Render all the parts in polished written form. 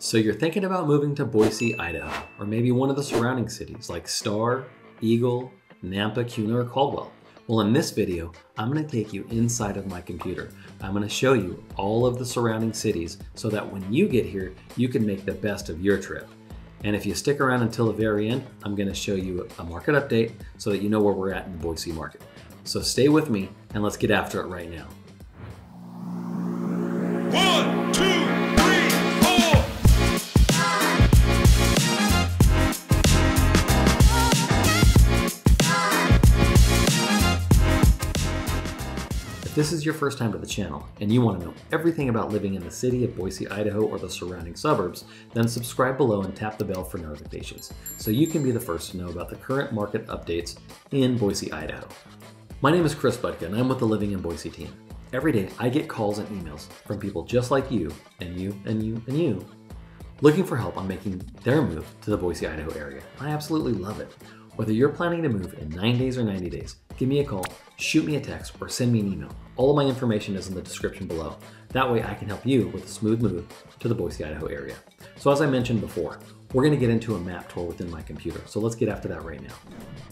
So you're thinking about moving to Boise, Idaho, or maybe one of the surrounding cities like Star, Eagle, Nampa, Kuna, or Caldwell. Well, in this video, I'm going to take you inside of my computer. I'm going to show you all of the surrounding cities so that when you get here, you can make the best of your trip. And if you stick around until the very end, I'm going to show you a market update so that you know where we're at in the Boise market. So stay with me and let's get after it right now. 1, 2, 3, 4. If this is your first time to the channel and you want to know everything about living in the city of Boise, Idaho or the surrounding suburbs, then subscribe below and tap the bell for notifications so you can be the first to know about the current market updates in Boise, Idaho. My name is Chris Budka and I'm with the Living in Boise team. Every day I get calls and emails from people just like you and you and you and you looking for help on making their move to the Boise, Idaho area. I absolutely love it. Whether you're planning to move in 9 days or 90 days, give me a call, shoot me a text, or send me an email. All of my information is in the description below. That way I can help you with a smooth move to the Boise, Idaho area. So as I mentioned before, we're going to get into a map tour within my computer. So let's get after that right now.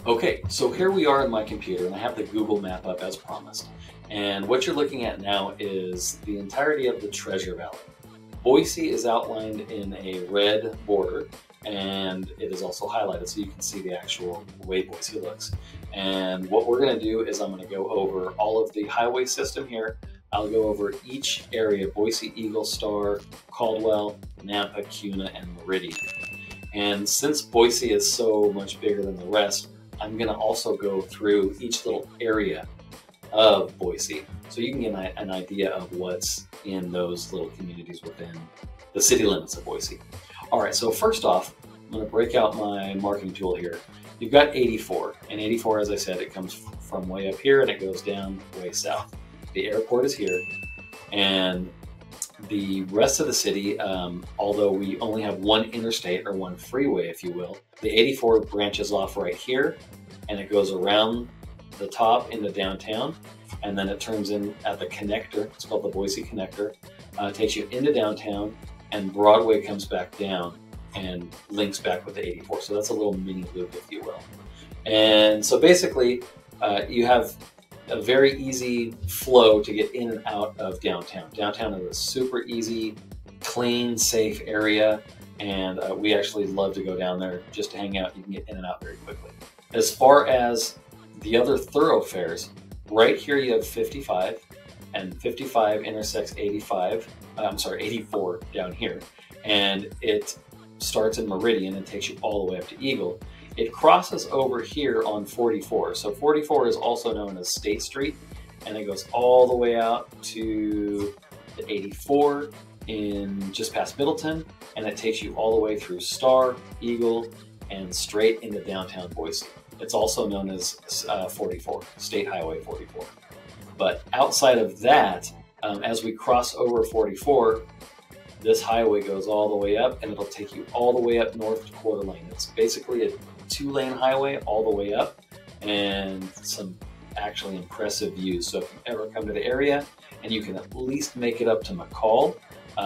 Okay, so here we are in my computer and I have the Google map up as promised. And what you're looking at now is the entirety of the Treasure Valley. Boise is outlined in a red border, and it is also highlighted so you can see the actual way Boise looks. And what we're going to do is I'm going to go over all of the highway system here. I'll go over each area: Boise, Eagle, Star, Caldwell, Nampa, Kuna, and Meridian. And since Boise is so much bigger than the rest, I'm going to also go through each little area of Boise so you can get an idea of what's in those little communities within the city limits of Boise. All right, so first off, I'm going to break out my marking tool here. You've got 84, and 84, as I said, it comes from way up here and it goes down way south. The airport is here, and the rest of the city, although we only have one interstate or one freeway, if you will, the 84 branches off right here, and it goes around the top into downtown, and then it turns in at the connector. It's called the Boise Connector. Takes you into downtown, and Broadway comes back down and links back with the 84. So that's a little mini loop, if you will. And so basically, you have a very easy flow to get in and out of downtown. Downtown is a super easy, clean, safe area, and we actually love to go down there just to hang out. You can get in and out very quickly. As far as the other thoroughfares, right here you have 55, and 55 intersects 84 down here, and it starts in Meridian and takes you all the way up to Eagle. It crosses over here on 44. So 44 is also known as State Street, and it goes all the way out to the 84 in just past Middleton, and it takes you all the way through Star, Eagle, and straight into downtown Boise. It's also known as 44, State Highway 44. But outside of that, as we cross over 44, this highway goes all the way up, and it'll take you all the way up north to Quarter Lane. It's basically a 2-lane highway all the way up, and some actually impressive views. So if you ever come to the area and you can at least make it up to McCall,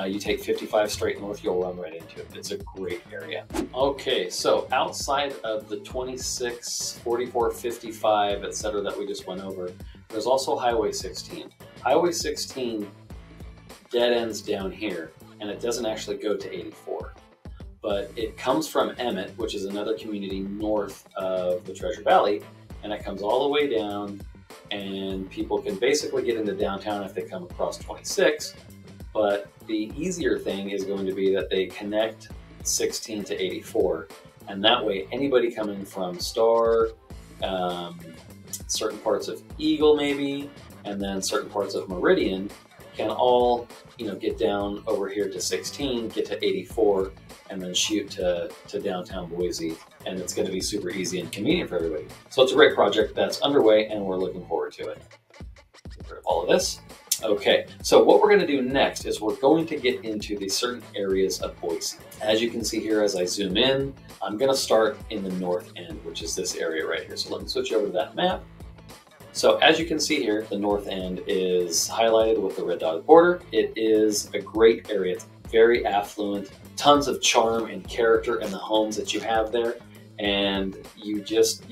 you take 55 straight north, you'll run right into it. It's a great area. Okay, so outside of the 26, 44, 55, etc. that we just went over, there's also Highway 16. Highway 16 dead ends down here, and it doesn't actually go to 84. But it comes from Emmett, which is another community north of the Treasure Valley, and it comes all the way down, and people can basically get into downtown if they come across 26. But the easier thing is going to be that they connect 16 to 84, and that way anybody coming from Star, certain parts of Eagle maybe, and then certain parts of Meridian can all, get down over here to 16, get to 84, and then shoot to downtown Boise, and it's going to be super easy and convenient for everybody. So it's a great project that's underway, and we're looking forward to it. Get rid of all of this. Okay, so what we're going to do next is we're going to get into the certain areas of Boise. As you can see here, as I zoom in, I'm going to start in the north end, which is this area right here. So let me switch over to that map. So as you can see here, the north end is highlighted with the red dotted border. It is a great area. It's very affluent, tons of charm and character in the homes that you have there. And you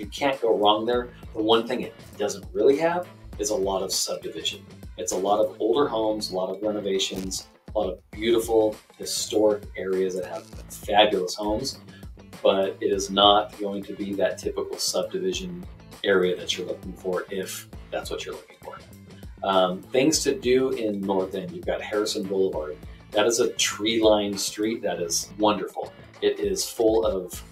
can't go wrong there. The one thing it doesn't really have is a lot of subdivision. It's a lot of older homes, a lot of renovations, a lot of beautiful historic areas that have fabulous homes, but it is not going to be that typical subdivision area that you're looking for if that's what you're looking for. Things to do in North End, you've got Harrison Boulevard. That is a tree-lined street that is wonderful. It is full of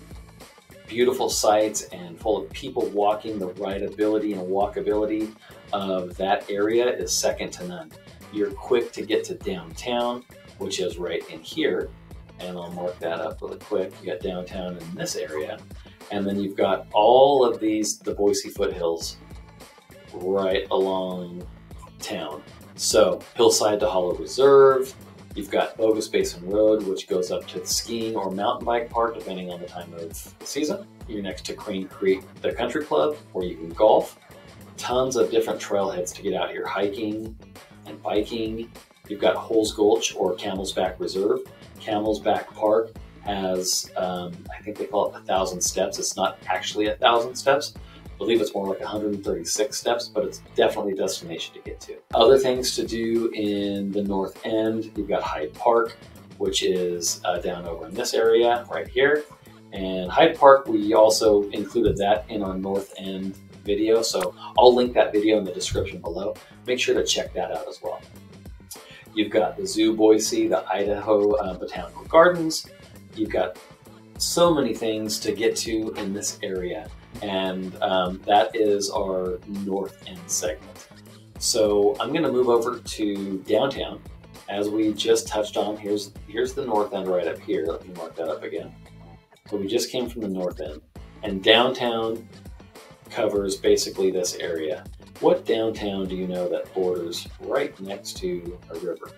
beautiful sights and full of people walking. The rideability and walkability of that area is second to none. You're quick to get to downtown, which is right in here. And I'll mark that up really quick. You got downtown in this area. And then you've got all of the Boise foothills right along town. So Hillside to Hollow Reserve, you've got Bogus Basin Road, which goes up to the skiing or mountain bike park, depending on the time of the season. You're next to Crane Creek, the country club, where you can golf. Tons of different trailheads to get out here hiking and biking. You've got Holes Gulch or Camel's Back Reserve. Camel's Back Park has, I think they call it 1,000 steps. It's not actually 1,000 steps. I believe it's more like 136 steps, but it's definitely a destination to get to. Other things to do in the North End, you've got Hyde Park, which is down over in this area right here. And Hyde Park, we also included that in our North End video, so I'll link that video in the description below. Make sure to check that out as well. You've got the Zoo Boise, the Idaho Botanical Gardens. You've got so many things to get to in this area, and that is our North End segment. So I'm going to move over to downtown. As we just touched on, here's the North End right up here. Let me mark that up again. So we just came from the North End, and downtown covers basically this area. What downtown do you know that borders right next to a river?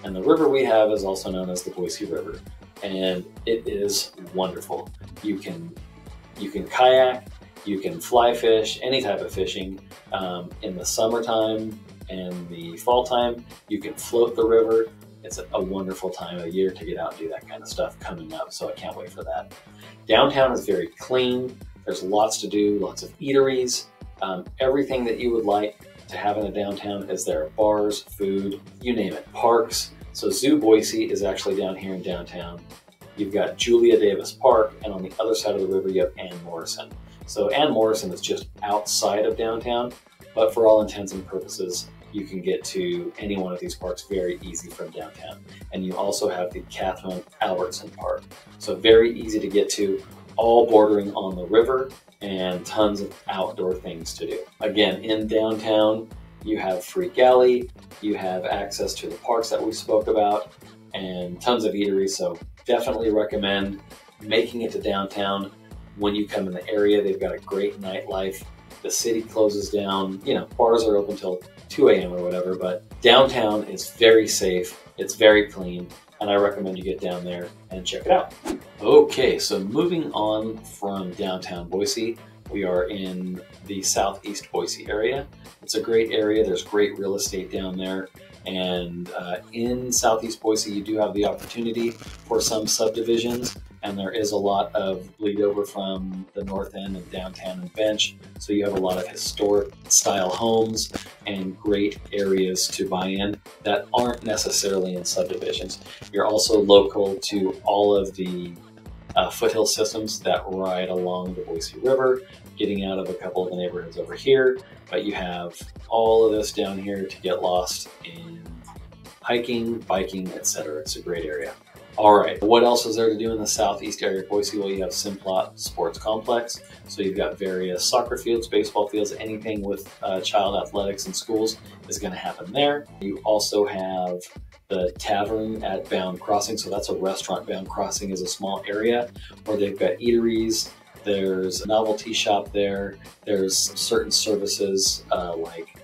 And the river we have is also known as the Boise River, and it is wonderful. You can kayak, you can fly fish, any type of fishing. In the summertime and the fall time, you can float the river. It's a wonderful time of year to get out and do that kind of stuff coming up, so I can't wait for that. Downtown is very clean. There's lots to do, lots of eateries. Everything that you would like to have in a downtown is there. Bars, food, you name it. Parks. So Zoo Boise is actually down here in downtown. You've got Julia Davis Park, and on the other side of the river you have Ann Morrison. So Ann Morrison is just outside of downtown, but for all intents and purposes, you can get to any one of these parks very easy from downtown. And you also have the Catherine Albertson Park. So very easy to get to, all bordering on the river, and tons of outdoor things to do. Again, in downtown, you have Freak Alley, you have access to the parks that we spoke about, and tons of eateries. So definitely recommend making it to downtown when you come in the area. They've got a great nightlife. The city closes down, bars are open till 2 a.m. or whatever, but downtown is very safe, it's very clean, and I recommend you get down there and check it out. Okay, so moving on from downtown Boise, we are in the southeast Boise area. It's a great area, there's great real estate down there, and in southeast Boise you do have the opportunity for some subdivisions, and there is a lot of bleed over from the North End and downtown and Bench, so you have a lot of historic style homes and great areas to buy in that aren't necessarily in subdivisions. You're also local to all of the foothill systems that ride along the Boise River, getting out of a couple of the neighborhoods over here, but you have all of this down here to get lost in hiking, biking, etc. It's a great area. All right, what else is there to do in the southeast area of Boise? Well, you have Simplot Sports Complex. So you've got various soccer fields, baseball fields, anything with child athletics in schools is going to happen there. You also have the Tavern at Bound Crossing. So that's a restaurant. Bound Crossing is a small area where they've got eateries. There's a novelty shop there. There's certain services like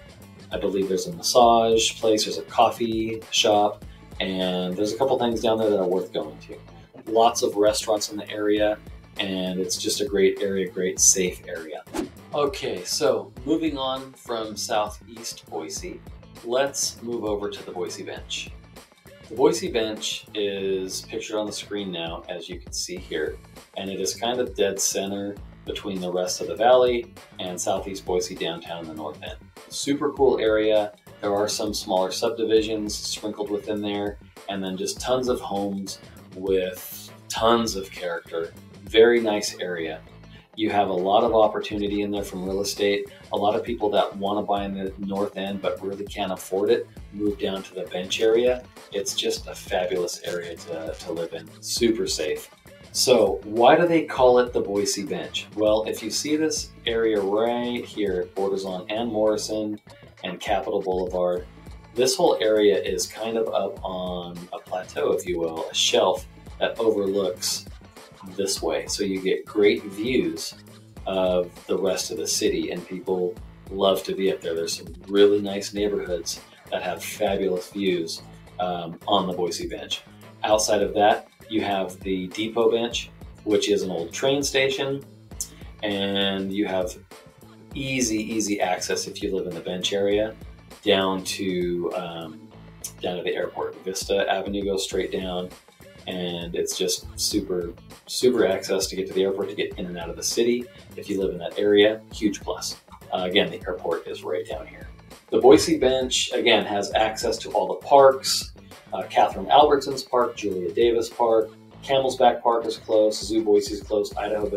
I believe there's a massage place, there's a coffee shop, and there's a couple things down there that are worth going to. Lots of restaurants in the area, and it's just a great area, great safe area. Okay, so moving on from southeast Boise, let's move over to the Boise Bench. The Boise Bench is pictured on the screen now, as you can see here, and it is kind of dead center between the rest of the valley and southeast Boise downtown in the north end. Super cool area. There are some smaller subdivisions sprinkled within there, and then just tons of homes with tons of character. Very nice area. You have a lot of opportunity in there from real estate. A lot of people that want to buy in the north end but really can't afford it move down to the Bench area. It's just a fabulous area to live in. Super safe. So why do they call it the Boise Bench? Well, if you see this area right here, it borders on Ann Morrison and Capitol Boulevard. This whole area is kind of up on a plateau, if you will, a shelf that overlooks this way. So you get great views of the rest of the city, and people love to be up there. There's some really nice neighborhoods that have fabulous views on the Boise Bench. Outside of that, you have the Depot Bench, which is an old train station, and you have easy access if you live in the Bench area down to the airport. Vista Avenue goes straight down, and it's just super access to get to the airport, to get in and out of the city. If you live in that area, huge plus. Again, the airport is right down here. The Boise Bench, again, has access to all the parks. Catherine Albertson's Park, Julia Davis Park, Camel's Back Park is close, Zoo Boise is close, Idaho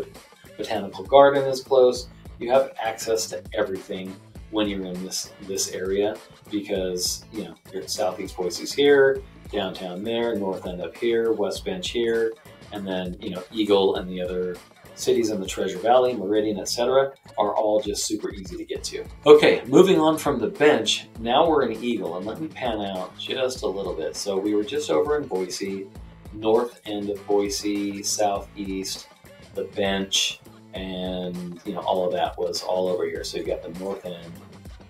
Botanical Garden is close. You have access to everything when you're in this area, because you're southeast Boise's here, downtown there, north end up here, west Bench here, and then Eagle and the other cities in the Treasure Valley, Meridian, etc. are all just super easy to get to. Okay, moving on from the Bench, now we're in Eagle, and let me pan out just a little bit. So we were just over in Boise, north end of Boise, southeast, the Bench, and all of that was all over here. So you've got the north end,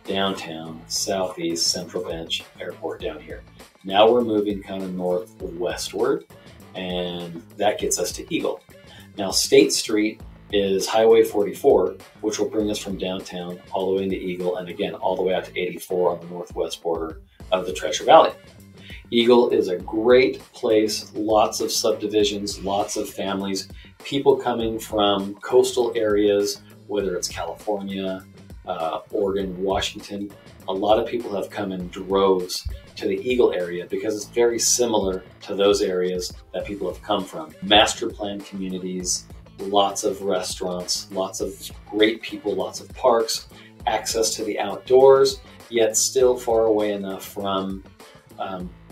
downtown, southeast, central Bench, airport down here. Now we're moving kind of northwestward, and that gets us to Eagle. Now State Street is Highway 44, which will bring us from downtown all the way into Eagle, and again all the way out to 84 on the northwest border of the Treasure Valley. Eagle is a great place, lots of subdivisions, lots of families, people coming from coastal areas, whether it's California, Oregon, Washington. A lot of people have come in droves to the Eagle area because it's very similar to those areas that people have come from. Master planned communities, lots of restaurants, lots of great people, lots of parks, access to the outdoors, yet still far away enough from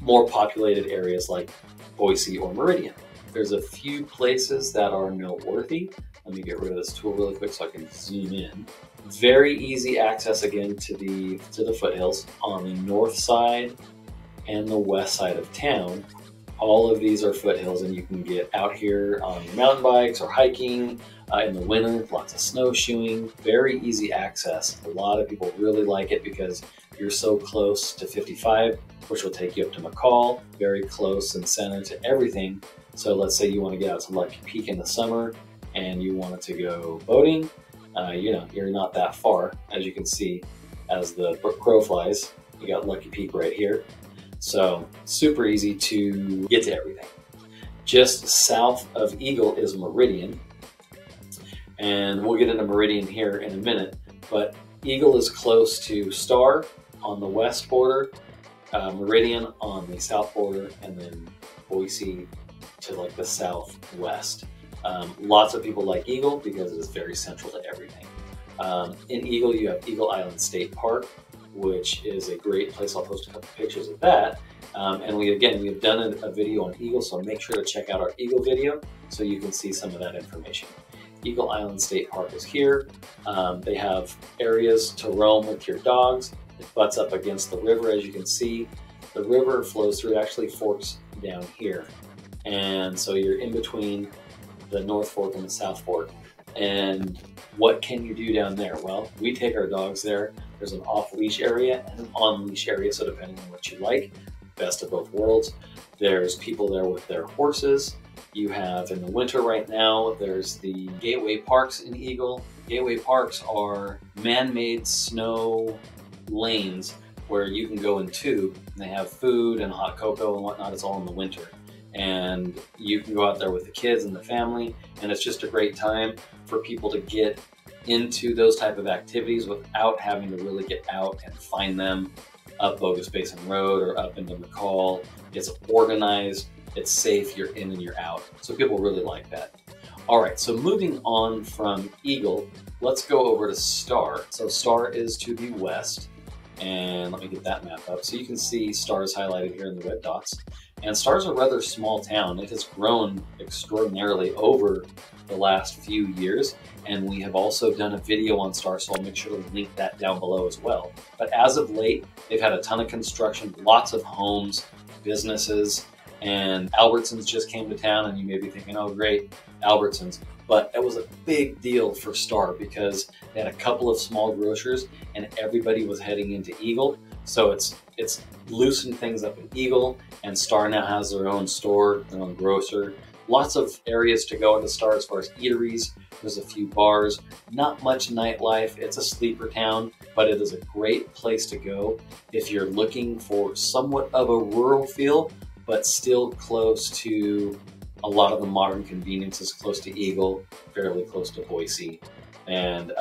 more populated areas like Boise or Meridian. There's a few places that are noteworthy. Let me get rid of this tool really quick so I can zoom in. Very easy access again to the foothills on the north side and the west side of town. All of these are foothills, and you can get out here on your mountain bikes or hiking in the winter. Lots of snowshoeing, very easy access. A lot of people really like it because you're so close to 55, which will take you up to McCall, very close and center to everything. So let's say you want to get out to Lucky Peak in the summer and you wanted to go boating. You're not that far, as you can see as the crow flies. You got Lucky Peak right here. So super easy to get to everything. Just south of Eagle is Meridian, and we'll get into Meridian here in a minute, but Eagle is close to Star on the west border, Meridian on the south border, and then Boise to like the southwest. Lots of people like Eagle because it is very central to everything. In Eagle, you have Eagle Island State Park, which is a great place. I'll post a couple pictures of that. And we have done a video on Eagle, so make sure to check out our Eagle video so you can see some of that information. Eagle Island State Park is here. They have areas to roam with your dogs. It butts up against the river, as you can see. The river flows through, it actually forks down here. And so you're in between the North Fork and the South Fork. And what can you do down there? Well, we take our dogs there. There's an off-leash area and an on-leash area, so depending on what you like, best of both worlds. There's people there with their horses. You have, in the winter right now, there's the Gateway Parks in Eagle. Gateway Parks are man-made snow lanes where you can go in two, and they have food and hot cocoa and whatnot. It's all in the winter. And you can go out there with the kids and the family, and it's just a great time for people to get into those type of activities without having to really get out and find them up Bogus Basin Road or up into McCall. It's organized, it's safe, you're in and you're out. So people really like that. All right, so moving on from Eagle, let's go over to Star. So Star is to the west, and let me get that map up. So you can see Star is highlighted here in the red dots. And Star is a rather small town. It has grown extraordinarily over the last few years, and we have also done a video on Star, so I'll make sure to link that down below as well. But as of late, they've had a ton of construction, lots of homes, businesses, and Albertsons just came to town, and you may be thinking, oh great, Albertsons. But it was a big deal for Star because they had a couple of small grocers and everybody was heading into Eagle. So it's loosened things up in Eagle, and Star now has their own store, their own grocer. Lots of areas to go into Star as far as eateries. There's a few bars, not much nightlife. It's a sleeper town, but it is a great place to go if you're looking for somewhat of a rural feel, but still close to a lot of the modern conveniences, close to Eagle, fairly close to Boise. And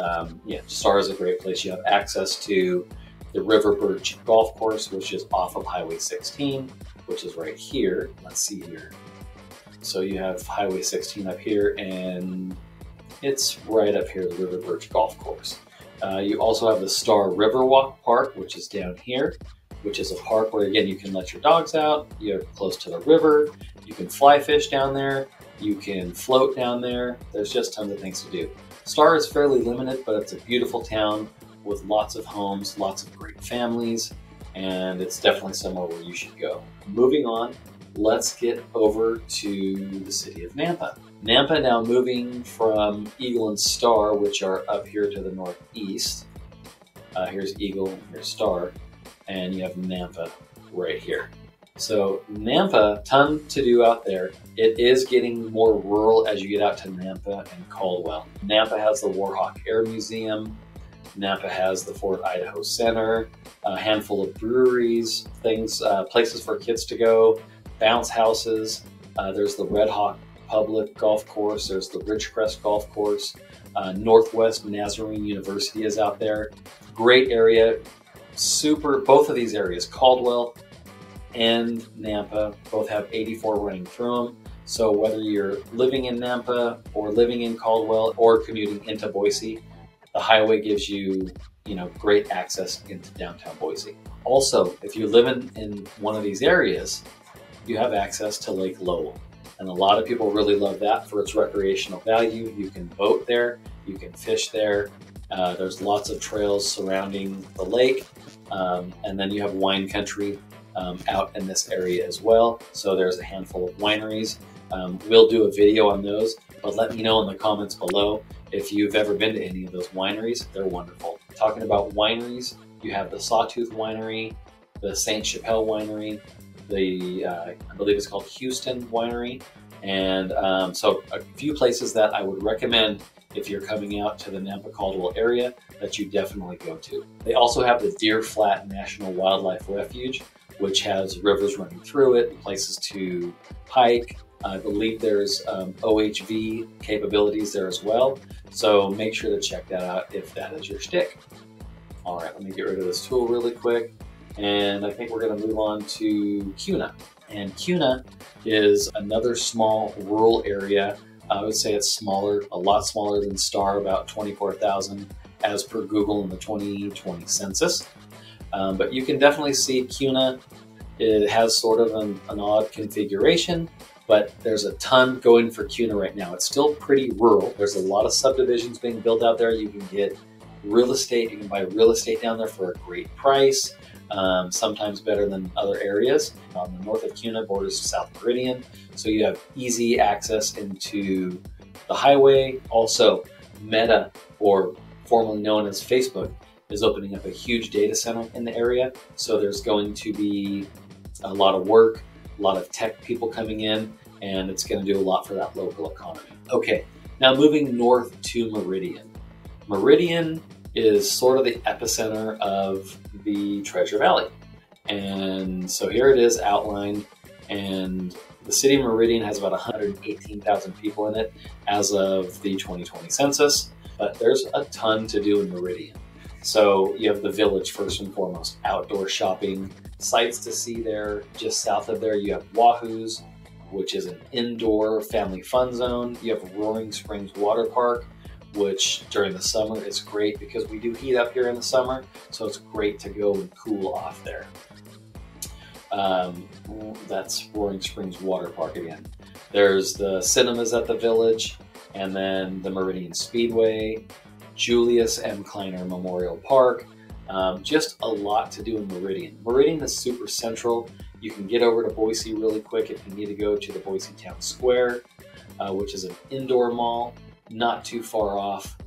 yeah, Star is a great place. You have access to the River Birch Golf Course, which is off of Highway 16, which is right here. Let's see here. So you have Highway 16 up here, and it's right up here, the River Birch Golf Course. You also have the Star Riverwalk Park, which is down here, which is a park where, again, you can let your dogs out. You're close to the river. You can fly fish down there. You can float down there. There's just tons of things to do. Star is fairly limited, but it's a beautiful town with lots of homes, lots of great families, and it's definitely somewhere where you should go. Moving on, let's get over to the city of Nampa. Nampa now moving from Eagle and Star, which are up here to the northeast. Here's Eagle, here's Star, and you have Nampa right here. So Nampa, ton to do out there. It is getting more rural as you get out to Nampa and Caldwell. Nampa has the Warhawk Air Museum. Nampa has the Fort Idaho Center, a handful of breweries, things, places for kids to go, bounce houses. There's the Red Hawk Public Golf Course. There's the Ridgecrest Golf Course. Northwest Nazarene University is out there. Great area. Both of these areas, Caldwell and Nampa, both have 84 running through them. So whether you're living in Nampa or living in Caldwell or commuting into Boise, the highway gives you, great access into downtown Boise. Also, if you live in one of these areas, you have access to Lake Lowell. And a lot of people really love that for its recreational value. You can boat there, you can fish there. There's lots of trails surrounding the lake. And then you have wine country out in this area as well. So there's a handful of wineries. We'll do a video on those, but let me know in the comments below if you've ever been to any of those wineries. They're wonderful. Talking about wineries, you have the Sawtooth Winery, the St. Chappelle Winery, the, I believe it's called Houston Winery. And so a few places that I would recommend if you're coming out to the Nampa Caldwell area that you definitely go to. They also have the Deer Flat National Wildlife Refuge, which has rivers running through it, places to hike. I believe there's OHV capabilities there as well. So make sure to check that out if that is your stick. All right, let me get rid of this tool really quick. And I think we're gonna move on to Kuna. And Kuna is another small rural area. I would say it's smaller, a lot smaller than Star, about 24,000 as per Google in the 2020 census. But you can definitely see Kuna. It has sort of an odd configuration, but there's a ton going for Kuna right now. It's still pretty rural. There's a lot of subdivisions being built out there. You can get real estate. You can buy real estate down there for a great price, sometimes better than other areas. On the north of Kuna borders South Meridian, so you have easy access into the highway. Also, Meta, or formerly known as Facebook, is opening up a huge data center in the area. So there's going to be a lot of work, a lot of tech people coming in, and it's going to do a lot for that local economy. Okay, now moving north to Meridian. Meridian is sort of the epicenter of the Treasure Valley. And so here it is outlined, and the city of Meridian has about 118,000 people in it as of the 2020 census, but there's a ton to do in Meridian. So you have the village first and foremost, outdoor shopping, sights to see there. Just south of there you have Wahoo's, which is an indoor family fun zone. You have Roaring Springs Water Park, which during the summer is great because we do heat up here in the summer, so it's great to go and cool off there. That's Roaring Springs Water Park again. There's the cinemas at the village, and then the Meridian Speedway, Julius M. Kleiner Memorial Park. Just a lot to do in Meridian. Meridian is super central. You can get over to Boise really quick if you need to go to the Boise Town Square, which is an indoor mall, not too far off.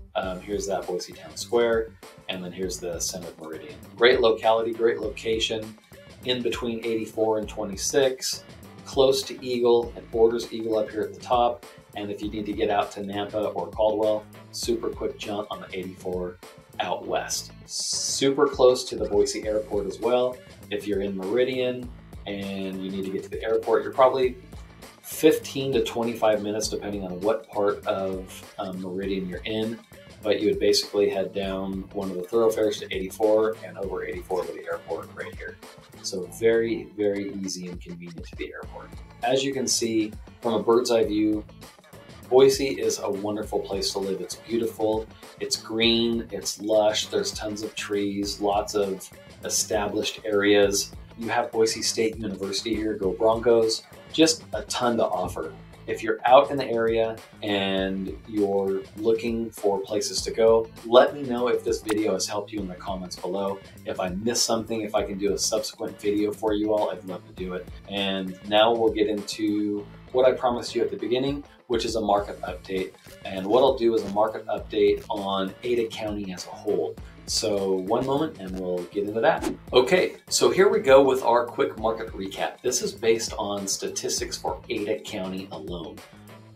Here's that Boise Town Square, and then here's the center of Meridian. Great locality, great location, in between 84 and 26, close to Eagle. It borders Eagle up here at the top, and if you need to get out to Nampa or Caldwell, super quick jump on the 84 out west. Super close to the Boise Airport as well. If you're in Meridian and you need to get to the airport, you're probably 15 to 25 minutes depending on what part of Meridian you're in, but you would basically head down one of the thoroughfares to 84 and over 84 to the airport right here. So very, very easy and convenient to the airport. As you can see from a bird's eye view, Boise is a wonderful place to live. It's beautiful, it's green, it's lush, there's tons of trees, lots of established areas. You have Boise State University here, go Broncos, just a ton to offer. If you're out in the area and you're looking for places to go, let me know if this video has helped you in the comments below. If I missed something, if I can do a subsequent video for you all, I'd love to do it. And now we'll get into what I promised you at the beginning, which is a market update. And what I'll do is a market update on Ada County as a whole. So one moment and we'll get into that. Okay, so here we go with our quick market recap. This is based on statistics for Ada County alone.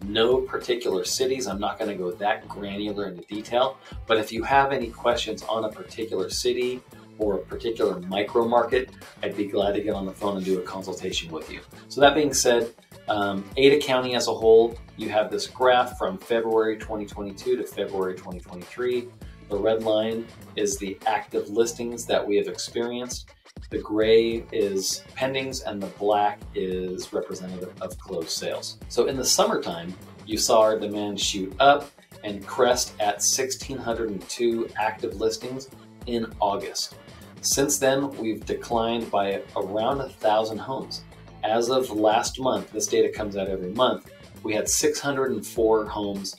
No particular cities, I'm not gonna go that granular into detail, but if you have any questions on a particular city or a particular micro market, I'd be glad to get on the phone and do a consultation with you. So that being said, Ada County as a whole, you have this graph from February 2022 to February 2023. The red line is the active listings that we have experienced. The gray is pendings and the black is representative of closed sales. So in the summertime, you saw our demand shoot up and crest at 1,602 active listings in August. Since then, we've declined by around 1,000 homes. As of last month, this data comes out every month, we had 604 homes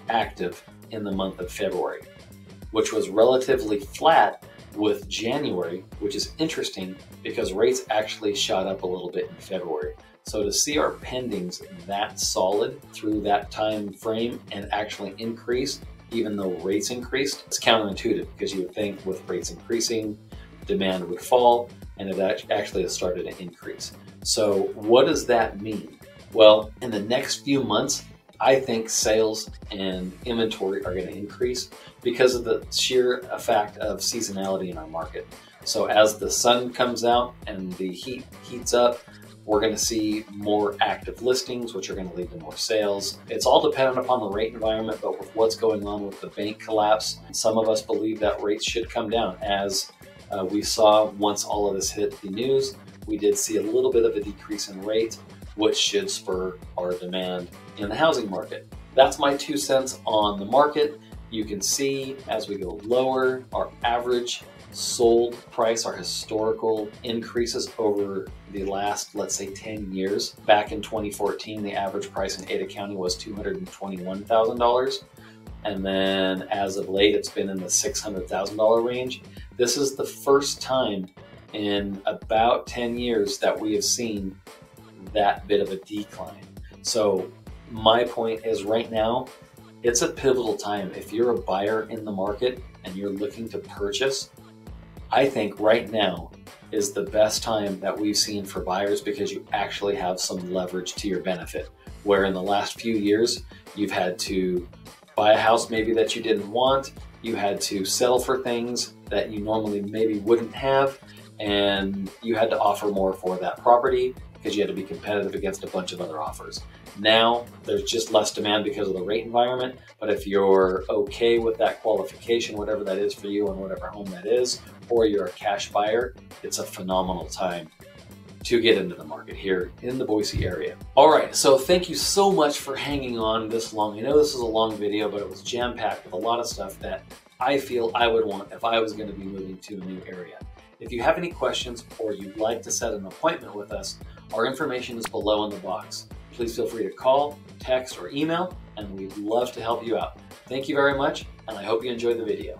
active in the month of February, which was relatively flat with January, which is interesting because rates actually shot up a little bit in February. So to see our pendings that solid through that time frame and actually increase, even though rates increased, it's counterintuitive because you would think with rates increasing, demand would fall, and it actually has started to increase. So what does that mean? Well, in the next few months, I think sales and inventory are going to increase because of the sheer fact of seasonality in our market. So as the sun comes out and the heat heats up, we're going to see more active listings, which are going to lead to more sales. It's all dependent upon the rate environment, but with what's going on with the bank collapse, some of us believe that rates should come down. As we saw once all of this hit the news, we did see a little bit of a decrease in rate, which should spur our demand in the housing market. That's my 2 cents on the market. You can see as we go lower, our average sold price, our historical increases over the last, let's say 10 years. Back in 2014, the average price in Ada County was $221,000. And then as of late, it's been in the $600,000 range. This is the first time in about 10 years that we have seen that bit of a decline. So my point is right now, it's a pivotal time. If you're a buyer in the market and you're looking to purchase, I think right now is the best time that we've seen for buyers because you actually have some leverage to your benefit. Where in the last few years, you've had to buy a house maybe that you didn't want, You had to settle for things that you normally maybe wouldn't have, and you had to offer more for that property because you had to be competitive against a bunch of other offers. Now, there's just less demand because of the rate environment, but if you're okay with that qualification, whatever that is for you and whatever home that is, or you're a cash buyer, it's a phenomenal time to get into the market here in the Boise area. All right, so thank you so much for hanging on this long. I know this is a long video, but it was jam-packed with a lot of stuff that I feel I would want if I was going to be moving to a new area. If you have any questions or you'd like to set an appointment with us, our information is below in the box. Please feel free to call, text, or email, and we'd love to help you out. Thank you very much, and I hope you enjoyed the video.